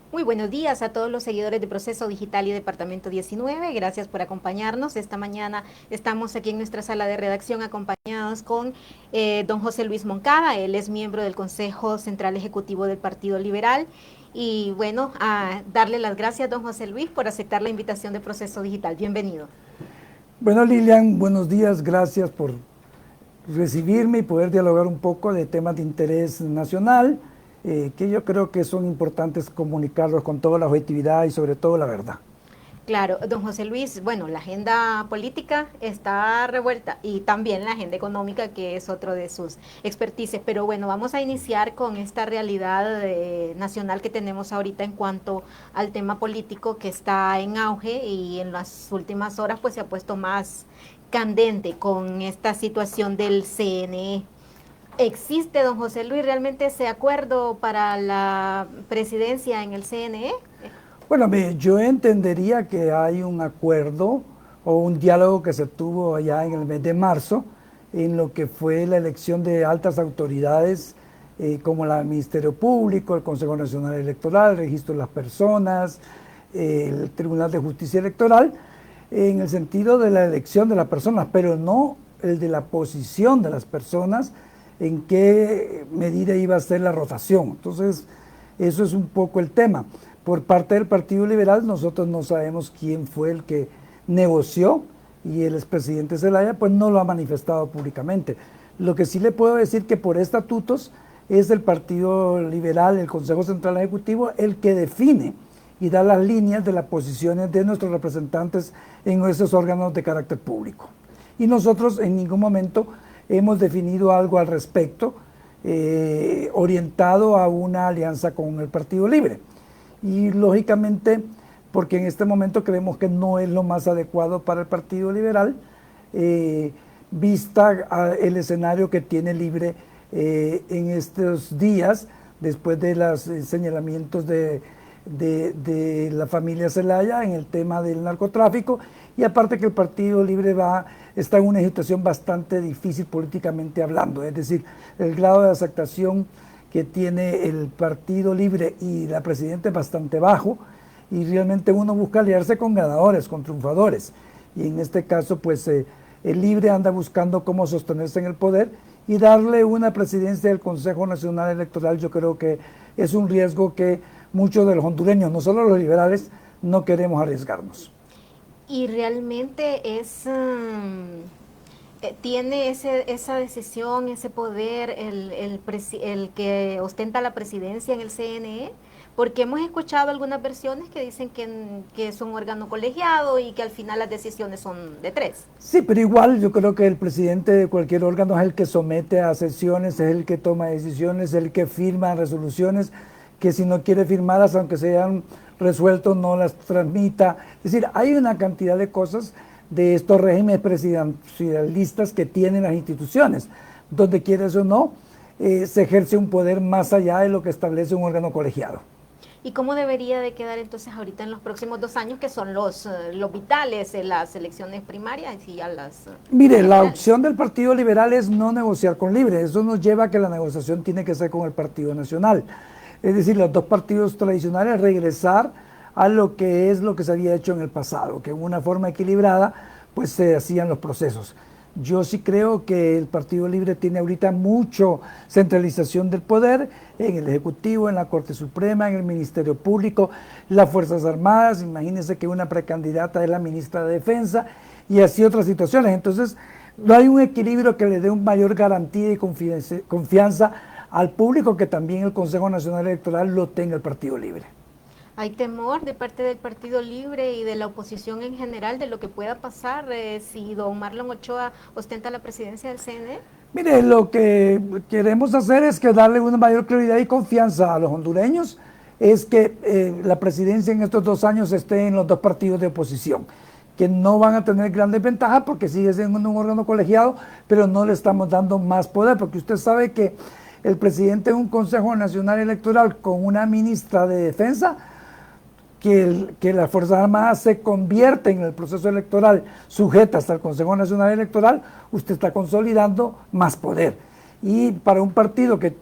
Muy buenos días a todos los seguidores de Proceso Digital y Departamento 19. Gracias por acompañarnos. Esta mañana estamos aquí en nuestra sala de redacción acompañados con don José Luis Moncada. Él es miembro del Consejo Central Ejecutivo del Partido Liberal. Y bueno, a darle las gracias, don José Luis, por aceptar la invitación de Proceso Digital. Bienvenido. Bueno, Lilian, buenos días, gracias por recibirme y poder dialogar un poco de temas de interés nacional, que yo creo que son importantes comunicarlos con toda la objetividad y sobre todo la verdad. Claro, don José Luis, bueno, la agenda política está revuelta y también la agenda económica, que es otro de sus expertices. Pero bueno, vamos a iniciar con esta realidad nacional que tenemos ahorita en cuanto al tema político que está en auge y en las últimas horas pues se ha puesto más candente con esta situación del CNE. ¿Existe, don José Luis, realmente ese acuerdo para la presidencia en el CNE? Bueno, yo entendería que hay un acuerdo o un diálogo que se tuvo allá en el mes de marzo en lo que fue la elección de altas autoridades como el Ministerio Público, el Consejo Nacional Electoral, el Registro de las Personas, el Tribunal de Justicia Electoral, en el sentido de la elección de las personas, pero no el de la posición de las personas, en qué medida iba a ser la rotación. Entonces, eso es un poco el tema. Por parte del Partido Liberal, nosotros no sabemos quién fue el que negoció y el expresidente Zelaya pues no lo ha manifestado públicamente. Lo que sí le puedo decir que por estatutos es el Partido Liberal, el Consejo Central Ejecutivo, el que define y da las líneas de las posiciones de nuestros representantes en esos órganos de carácter público. Y nosotros en ningún momento hemos definido algo al respecto orientado a una alianza con el Partido Libre. Y lógicamente, porque en este momento creemos que no es lo más adecuado para el Partido Liberal, vista el escenario que tiene Libre en estos días, después de los señalamientos de la familia Zelaya en el tema del narcotráfico, y aparte que el Partido Libre está en una situación bastante difícil políticamente hablando, es decir, el grado de aceptación que tiene el Partido Libre y la presidenta es bastante bajo, y realmente uno busca aliarse con ganadores, con triunfadores, y en este caso pues el Libre anda buscando cómo sostenerse en el poder y darle una presidencia del Consejo Nacional Electoral. Yo creo que es un riesgo que muchos de los hondureños, no solo los liberales, no queremos arriesgarnos. Y realmente tiene esa decisión, ese poder, el que ostenta la presidencia en el CNE, porque hemos escuchado algunas versiones que dicen que es un órgano colegiado y que al final las decisiones son de tres. Sí, pero igual yo creo que el presidente de cualquier órgano es el que somete a sesiones, es el que toma decisiones, es el que firma resoluciones, que si no quiere firmarlas, aunque sean resueltos, no las transmita. Es decir, hay una cantidad de cosas de estos regímenes presidencialistas que tienen las instituciones, donde quieres o no, se ejerce un poder más allá de lo que establece un órgano colegiado. ¿Y cómo debería de quedar entonces ahorita en los próximos 2 años, que son los vitales en las elecciones primarias y a las... Mire, la opción del Partido Liberal es no negociar con Libre. Eso nos lleva a que la negociación tiene que ser con el Partido Nacional. Es decir, los dos partidos tradicionales regresar a lo que se había hecho en el pasado, que en una forma equilibrada pues se hacían los procesos. Yo sí creo que el Partido Libre tiene ahorita mucho centralización del poder en el Ejecutivo, en la Corte Suprema, en el Ministerio Público, las Fuerzas Armadas. Imagínense que una precandidata es la ministra de Defensa y así otras situaciones. Entonces, no hay un equilibrio que le dé una mayor garantía y confianza al público, que también el Consejo Nacional Electoral lo tenga el Partido Libre. ¿Hay temor de parte del Partido Libre y de la oposición en general de lo que pueda pasar si don Marlon Ochoa ostenta la presidencia del CNE? Mire, lo que queremos hacer es que darle una mayor claridad y confianza a los hondureños, es que la presidencia en estos 2 años esté en los dos partidos de oposición, que no van a tener grandes ventajas porque sigue siendo un órgano colegiado, pero no le estamos dando más poder, porque usted sabe que el presidente de un Consejo Nacional Electoral con una ministra de Defensa, que las Fuerzas Armadas se convierten en el proceso electoral sujetas al Consejo Nacional Electoral, usted está consolidando más poder. y para un partido que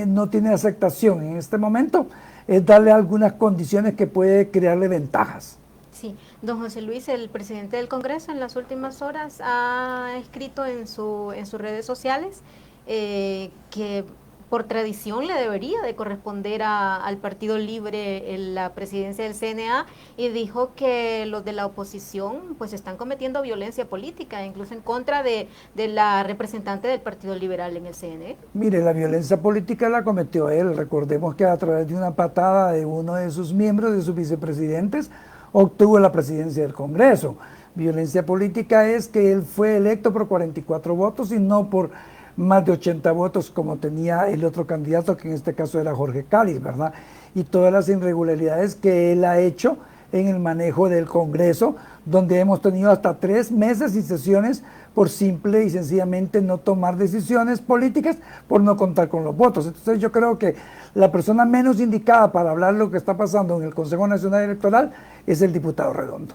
no tiene aceptación en este momento, es darle algunas condiciones que puede crearle ventajas. Sí, don José Luis, el presidente del Congreso en las últimas horas ha escrito en sus redes sociales que por tradición le debería de corresponder al Partido Libre en la presidencia del CNA, y dijo que los de la oposición pues están cometiendo violencia política, incluso en contra de la representante del Partido Liberal en el CNE. Mire, la violencia política la cometió él. Recordemos que a través de una patada de uno de sus miembros, de sus vicepresidentes, obtuvo la presidencia del Congreso. Violencia política es que él fue electo por 44 votos y no por más de 80 votos como tenía el otro candidato, que en este caso era Jorge Cáliz, ¿verdad? Y todas las irregularidades que él ha hecho en el manejo del Congreso, donde hemos tenido hasta 3 meses sin sesiones por simple y sencillamente no tomar decisiones políticas por no contar con los votos. Entonces yo creo que la persona menos indicada para hablar de lo que está pasando en el Consejo Nacional Electoral es el diputado Redondo.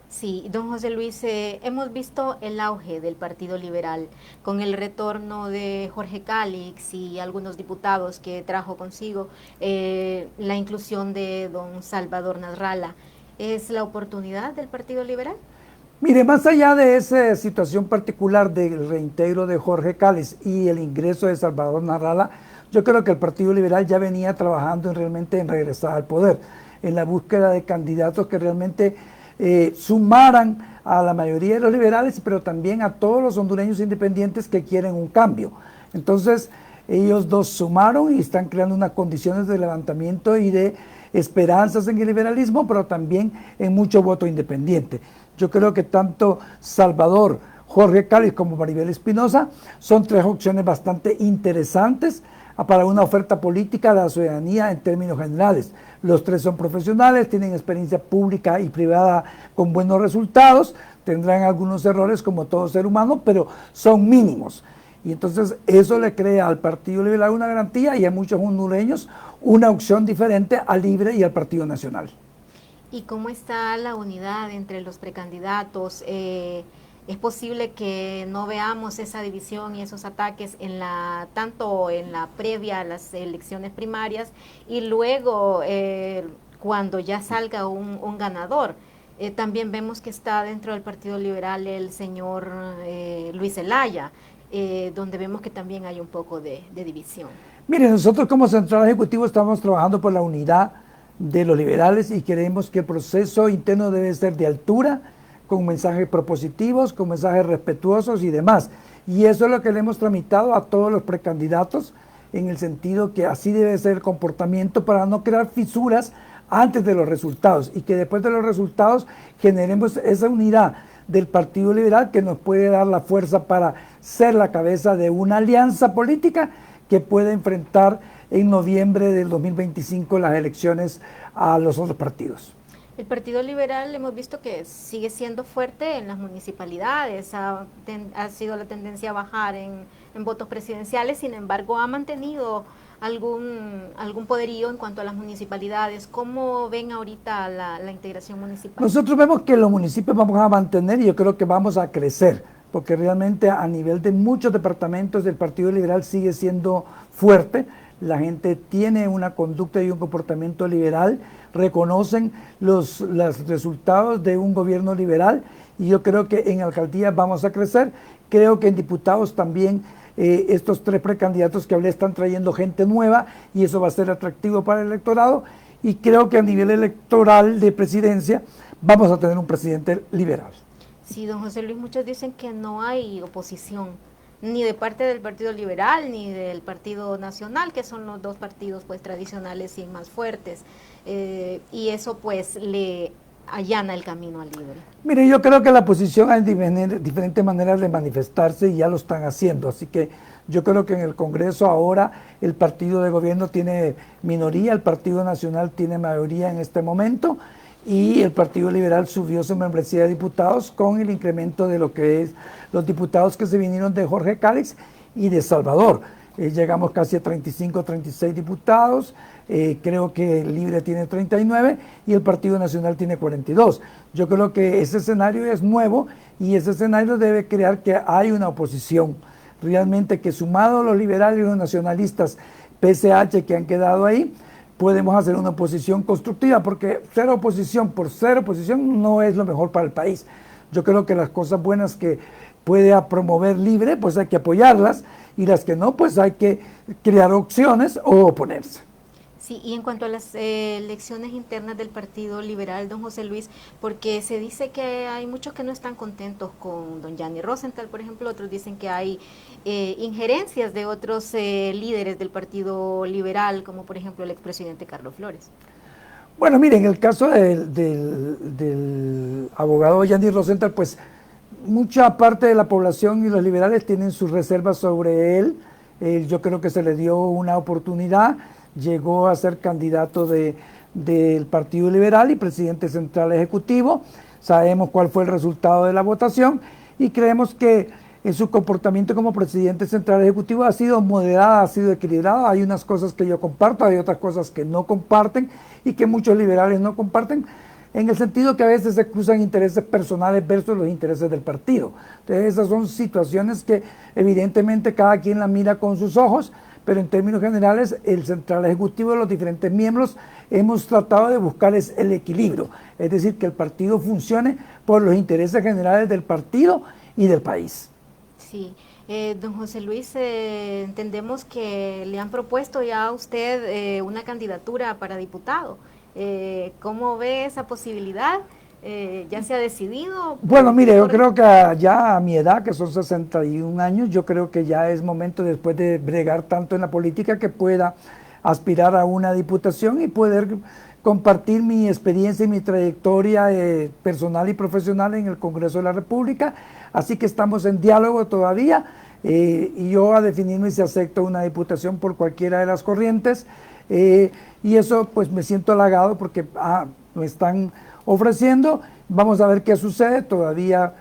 Sí, don José Luis, hemos visto el auge del Partido Liberal con el retorno de Jorge Cálix y algunos diputados que trajo consigo la inclusión de don Salvador Nasralla. ¿Es la oportunidad del Partido Liberal? Mire, más allá de esa situación particular del reintegro de Jorge Cálix y el ingreso de Salvador Nasralla, yo creo que el Partido Liberal ya venía trabajando realmente en regresar al poder, en la búsqueda de candidatos que realmente sumaran a la mayoría de los liberales, pero también a todos los hondureños independientes que quieren un cambio. Entonces, ellos dos sumaron y están creando unas condiciones de levantamiento y de esperanzas en el liberalismo, pero también en mucho voto independiente. Yo creo que tanto Salvador, Jorge Cálix como Maribel Espinosa son 3 opciones bastante interesantes para una oferta política de la ciudadanía en términos generales. Los 3 son profesionales, tienen experiencia pública y privada con buenos resultados, tendrán algunos errores como todo ser humano, pero son mínimos. Y entonces eso le crea al Partido Liberal una garantía y a muchos hondureños una opción diferente al Libre y al Partido Nacional. ¿Y cómo está la unidad entre los precandidatos? ¿Es posible que no veamos esa división y esos ataques tanto en la previa a las elecciones primarias y luego cuando ya salga un ganador? También vemos que está dentro del Partido Liberal el señor Luis Zelaya, donde vemos que también hay un poco de división. Mire, nosotros como Central Ejecutivo estamos trabajando por la unidad de los liberales y creemos que el proceso interno debe ser de altura, con mensajes propositivos, con mensajes respetuosos y demás. Y eso es lo que le hemos tramitado a todos los precandidatos, en el sentido que así debe ser el comportamiento para no crear fisuras antes de los resultados y que después de los resultados generemos esa unidad del Partido Liberal que nos puede dar la fuerza para ser la cabeza de una alianza política que pueda enfrentar en noviembre del 2025 las elecciones a los otros partidos. El Partido Liberal hemos visto que sigue siendo fuerte en las municipalidades, ha sido la tendencia a bajar en votos presidenciales, sin embargo ha mantenido algún poderío en cuanto a las municipalidades. ¿Cómo ven ahorita la integración municipal? Nosotros vemos que los municipios vamos a mantener y yo creo que vamos a crecer, porque realmente a nivel de muchos departamentos el Partido Liberal sigue siendo fuerte. La gente tiene una conducta y un comportamiento liberal, reconocen los resultados de un gobierno liberal y yo creo que en alcaldías vamos a crecer. Creo que en diputados también estos 3 precandidatos que hablé están trayendo gente nueva y eso va a ser atractivo para el electorado y creo que a nivel electoral de presidencia vamos a tener un presidente liberal. Sí, don José Luis, muchos dicen que no hay oposición ni de parte del Partido Liberal ni del Partido Nacional, que son los 2 partidos pues tradicionales y más fuertes, y eso pues le allana el camino al Libre. Mire, yo creo que la oposición hay diferentes maneras de manifestarse y ya lo están haciendo, así que yo creo que en el Congreso ahora el partido de gobierno tiene minoría, el Partido Nacional tiene mayoría en este momento y el Partido Liberal subió su membresía de diputados con el incremento de lo que es los diputados que se vinieron de Jorge Cálix y de Salvador. Llegamos casi a 35, 36 diputados, creo que el Libre tiene 39 y el Partido Nacional tiene 42. Yo creo que ese escenario es nuevo y ese escenario debe crear que hay una oposición realmente que sumado a los liberales y los nacionalistas PSH que han quedado ahí, podemos hacer una oposición constructiva, porque ser oposición por ser oposición no es lo mejor para el país. Yo creo que las cosas buenas que puede promover Libre, pues hay que apoyarlas, y las que no, pues hay que crear opciones o oponerse. Sí, y en cuanto a las elecciones internas del Partido Liberal, don José Luis, porque se dice que hay muchos que no están contentos con don Gianni Rosenthal, por ejemplo, otros dicen que hay injerencias de otros líderes del Partido Liberal, como por ejemplo el expresidente Carlos Flores. Bueno, miren, en el caso del abogado Gianni Rosenthal, pues mucha parte de la población y los liberales tienen sus reservas sobre él. Yo creo que se le dio una oportunidad, llegó a ser candidato del Partido Liberal y presidente central ejecutivo. Sabemos cuál fue el resultado de la votación y creemos que en su comportamiento como presidente central ejecutivo ha sido moderado, ha sido equilibrado. Hay unas cosas que yo comparto, hay otras cosas que no comparten y que muchos liberales no comparten, en el sentido que a veces se cruzan intereses personales versus los intereses del partido. Entonces esas son situaciones que evidentemente cada quien la mira con sus ojos, pero en términos generales el central ejecutivo y los diferentes miembros hemos tratado de buscar el equilibrio, es decir, que el partido funcione por los intereses generales del partido y del país. Sí, don José Luis, entendemos que le han propuesto ya a usted una candidatura para diputado. ¿Cómo ve esa posibilidad? ¿Ya se ha decidido? Bueno, mire, yo creo que ya a mi edad, que son 61 años, yo creo que ya es momento, después de bregar tanto en la política, que pueda aspirar a una diputación y poder compartir mi experiencia y mi trayectoria personal y profesional en el Congreso de la República. Así que estamos en diálogo todavía y yo a definirme si acepto una diputación por cualquiera de las corrientes. Y eso pues me siento halagado porque me están ofreciendo. Vamos a ver qué sucede. Todavía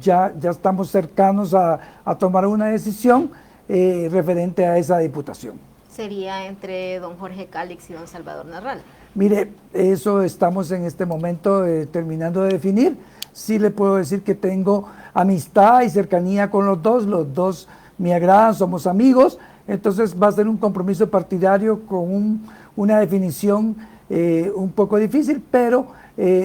ya estamos cercanos a tomar una decisión referente a esa diputación. Sería entre don Jorge Cálix y don Salvador Narral. Mire, eso estamos en este momento terminando de definir. Sí le puedo decir que tengo amistad y cercanía con los dos me agradan, somos amigos, entonces va a ser un compromiso partidario con una definición un poco difícil, pero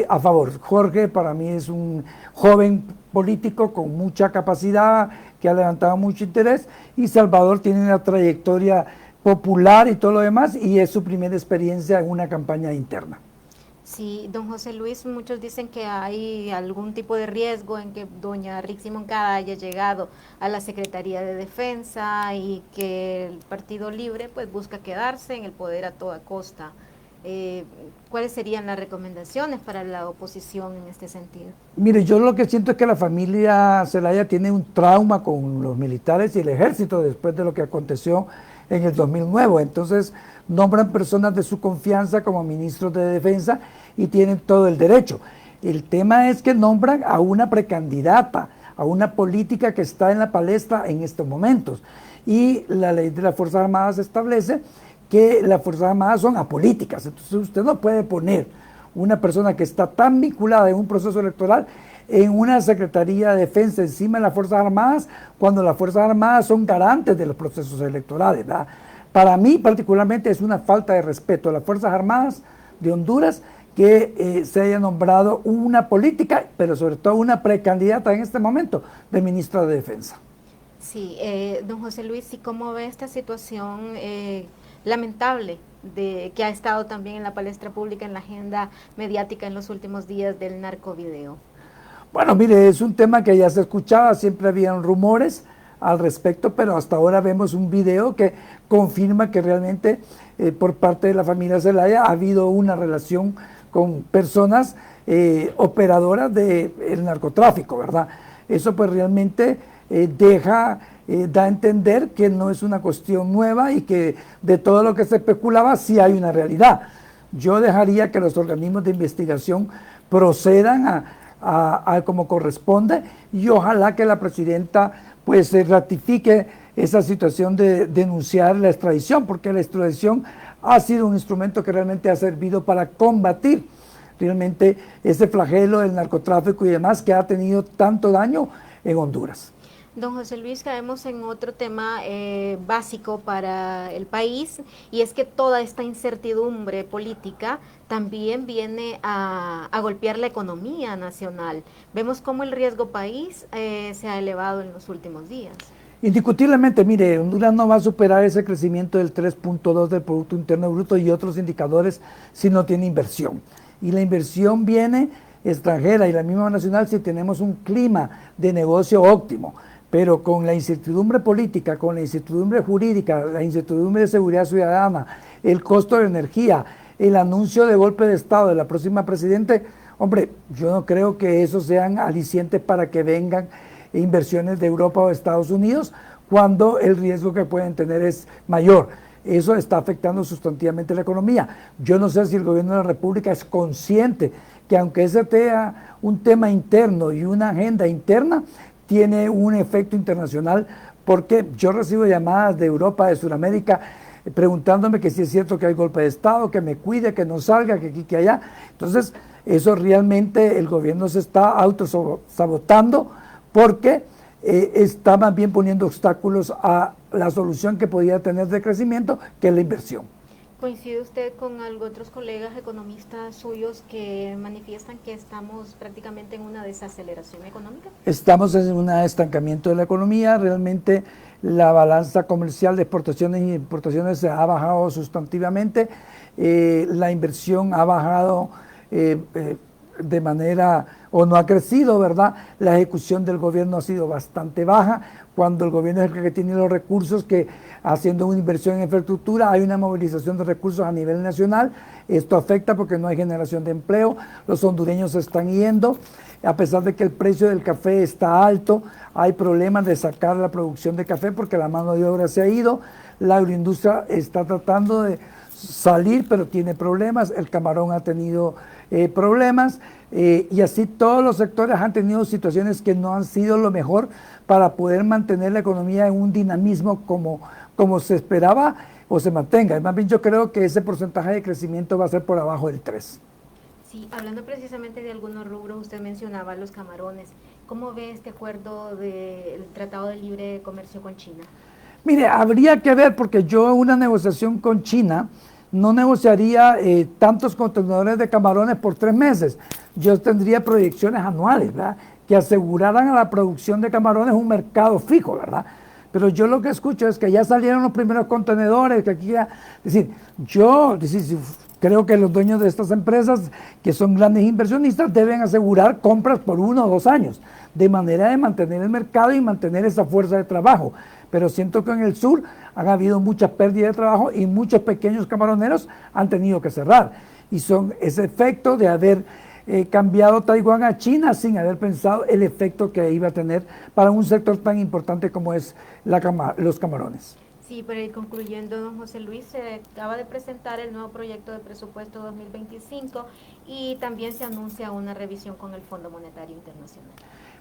a favor. Jorge para mí es un joven político con mucha capacidad, que ha levantado mucho interés, y Salvador tiene una trayectoria popular y todo lo demás, y es su primera experiencia en una campaña interna. Sí, don José Luis, muchos dicen que hay algún tipo de riesgo en que doña Rixi Moncada haya llegado a la Secretaría de Defensa y que el Partido Libre pues busca quedarse en el poder a toda costa. ¿Cuáles serían las recomendaciones para la oposición en este sentido? Mire, yo lo que siento es que la familia Zelaya tiene un trauma con los militares y el ejército después de lo que aconteció en el 2009, entonces nombran personas de su confianza como ministros de defensa y tienen todo el derecho. El tema es que nombran a una precandidata, a una política que está en la palestra en estos momentos, y la ley de las Fuerzas Armadas establece que las Fuerzas Armadas son apolíticas, entonces usted no puede poner una persona que está tan vinculada en un proceso electoral en una Secretaría de Defensa encima de las Fuerzas Armadas, cuando las Fuerzas Armadas son garantes de los procesos electorales, ¿verdad? Para mí particularmente es una falta de respeto a las Fuerzas Armadas de Honduras que se haya nombrado una política, pero sobre todo una precandidata en este momento de ministra de Defensa. Sí, don José Luis, ¿y cómo ve esta situación lamentable que ha estado también en la palestra pública, en la agenda mediática en los últimos días del narcovideo? Bueno, mire, es un tema que ya se escuchaba, siempre habían rumores al respecto, pero hasta ahora vemos un video que confirma que realmente por parte de la familia Zelaya ha habido una relación con personas operadoras del narcotráfico, ¿verdad? Eso pues realmente da a entender que no es una cuestión nueva y que de todo lo que se especulaba sí hay una realidad. Yo dejaría que los organismos de investigación procedan a como corresponde, y ojalá que la presidenta pues ratifique esa situación de denunciar la extradición, porque la extradición ha sido un instrumento que realmente ha servido para combatir realmente ese flagelo del narcotráfico y demás que ha tenido tanto daño en Honduras. Don José Luis, caemos en otro tema básico para el país y es que toda esta incertidumbre política también viene a golpear la economía nacional. Vemos cómo el riesgo país se ha elevado en los últimos días. Indiscutiblemente, mire, Honduras no va a superar ese crecimiento del 3.2 del Producto Interno Bruto y otros indicadores si no tiene inversión. Y la inversión viene extranjera y la misma nacional si tenemos un clima de negocio óptimo. Pero con la incertidumbre política, con la incertidumbre jurídica, la incertidumbre de seguridad ciudadana, el costo de energía, el anuncio de golpe de Estado de la próxima presidente, hombre, yo no creo que esos sean alicientes para que vengan inversiones de Europa o de Estados Unidos cuando el riesgo que pueden tener es mayor. Eso está afectando sustantivamente la economía. Yo no sé si el gobierno de la República es consciente que aunque ese sea un tema interno y una agenda interna, tiene un efecto internacional, porque yo recibo llamadas de Europa, de Sudamérica, preguntándome que si es cierto que hay golpe de Estado, que me cuide, que no salga, que aquí, que allá. Entonces, eso realmente el gobierno se está autosabotando porque está más bien poniendo obstáculos a la solución que podía tener de crecimiento, que es la inversión. ¿Coincide usted con otros colegas economistas suyos que manifiestan que estamos prácticamente en una desaceleración económica? Estamos en un estancamiento de la economía, realmente la balanza comercial de exportaciones y importaciones se ha bajado sustantivamente, la inversión ha bajado de manera, o no ha crecido, ¿verdad? La ejecución del gobierno ha sido bastante baja, cuando el gobierno es el que tiene los recursos, que haciendo una inversión en infraestructura hay una movilización de recursos a nivel nacional. Esto afecta porque no hay generación de empleo, los hondureños se están yendo, a pesar de que el precio del café está alto, hay problemas de sacar la producción de café porque la mano de obra se ha ido, la agroindustria está tratando de salir pero tiene problemas, el camarón ha tenido problemas, y así todos los sectores han tenido situaciones que no han sido lo mejor para poder mantener la economía en un dinamismo como se esperaba o se mantenga. Más bien yo creo que ese porcentaje de crecimiento va a ser por abajo del 3. Sí, hablando precisamente de algunos rubros, usted mencionaba los camarones. ¿Cómo ve este acuerdo del Tratado de Libre Comercio con China? Mire, habría que ver, porque yo una negociación con China no negociaría tantos contenedores de camarones por 3 meses. Yo tendría proyecciones anuales, ¿verdad?, que aseguraran a la producción de camarones un mercado fijo, ¿verdad? Pero yo lo que escucho es que ya salieron los primeros contenedores, que aquí ya, es decir, creo que los dueños de estas empresas, que son grandes inversionistas, deben asegurar compras por 1 o 2 años, de manera de mantener el mercado y mantener esa fuerza de trabajo. Pero siento que en el sur han habido muchas pérdidas de trabajo y muchos pequeños camaroneros han tenido que cerrar. Y son ese efecto de haber cambiado Taiwán a China sin haber pensado el efecto que iba a tener para un sector tan importante como es los camarones. Sí, para ir concluyendo, don José Luis, se acaba de presentar el nuevo proyecto de presupuesto 2025 y también se anuncia una revisión con el Fondo Monetario Internacional.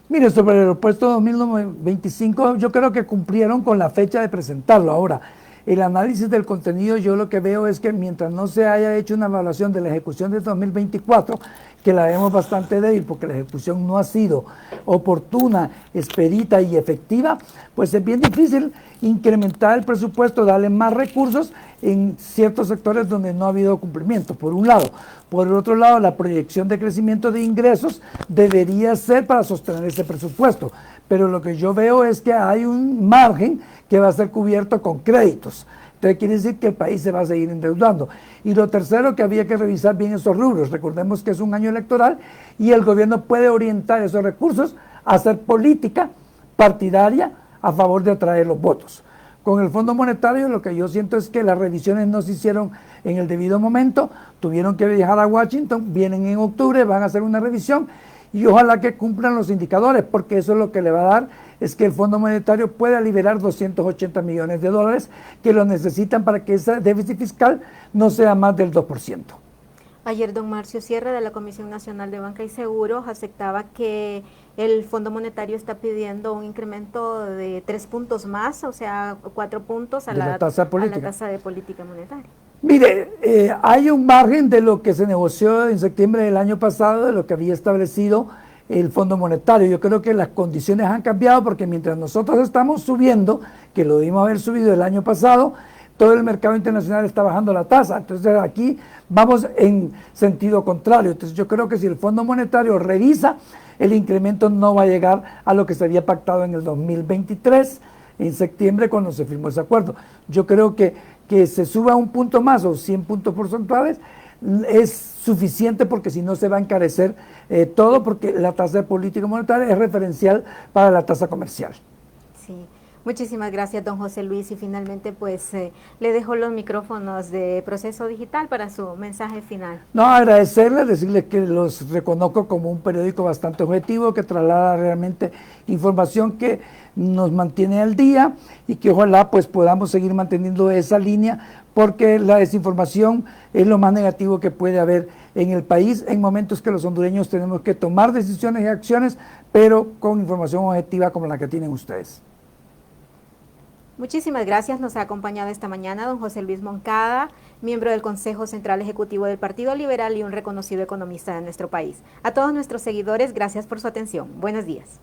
Mire, sobre el presupuesto 2025, yo creo que cumplieron con la fecha de presentarlo. Ahora, el análisis del contenido, yo lo que veo es que mientras no se haya hecho una evaluación de la ejecución de 2024, que la vemos bastante débil porque la ejecución no ha sido oportuna, expedita y efectiva, pues es bien difícil incrementar el presupuesto, darle más recursos en ciertos sectores donde no ha habido cumplimiento, por un lado. Por el otro lado, la proyección de crecimiento de ingresos debería ser para sostener ese presupuesto, pero lo que yo veo es que hay un margen que va a ser cubierto con créditos. Entonces quiere decir que el país se va a seguir endeudando. Y lo tercero, que había que revisar bien esos rubros. Recordemos que es un año electoral y el gobierno puede orientar esos recursos a hacer política partidaria a favor de atraer los votos. Con el Fondo Monetario lo que yo siento es que las revisiones no se hicieron en el debido momento, tuvieron que viajar a Washington, vienen en octubre, van a hacer una revisión y ojalá que cumplan los indicadores, porque eso es lo que le va a dar, es que el Fondo Monetario pueda liberar 280 millones de dólares que lo necesitan para que ese déficit fiscal no sea más del 2%. Ayer don Marcio Sierra de la Comisión Nacional de Banca y Seguros aceptaba que el Fondo Monetario está pidiendo un incremento de 3 puntos más, o sea, 4 puntos a la tasa de política monetaria. Mire, hay un margen de lo que se negoció en septiembre del año pasado, de lo que había establecido el Fondo Monetario. Yo creo que las condiciones han cambiado porque mientras nosotros estamos subiendo, que lo debimos haber subido el año pasado, todo el mercado internacional está bajando la tasa. Entonces aquí vamos en sentido contrario. Entonces yo creo que si el Fondo Monetario revisa, el incremento no va a llegar a lo que se había pactado en el 2023, en septiembre, cuando se firmó ese acuerdo. Yo creo que se suba un punto más o 100 puntos porcentuales es suficiente, porque si no se va a encarecer todo, porque la tasa de política monetaria es referencial para la tasa comercial. Sí. Muchísimas gracias, don José Luis, y finalmente pues le dejo los micrófonos de Proceso Digital para su mensaje final. No, agradecerles, decirles que los reconozco como un periódico bastante objetivo, que traslada realmente información que nos mantiene al día, y que ojalá pues podamos seguir manteniendo esa línea, porque la desinformación es lo más negativo que puede haber en el país en momentos que los hondureños tenemos que tomar decisiones y acciones, pero con información objetiva como la que tienen ustedes. Muchísimas gracias. Nos ha acompañado esta mañana don José Luis Moncada, miembro del Consejo Central Ejecutivo del Partido Liberal y un reconocido economista de nuestro país. A todos nuestros seguidores, gracias por su atención. Buenos días.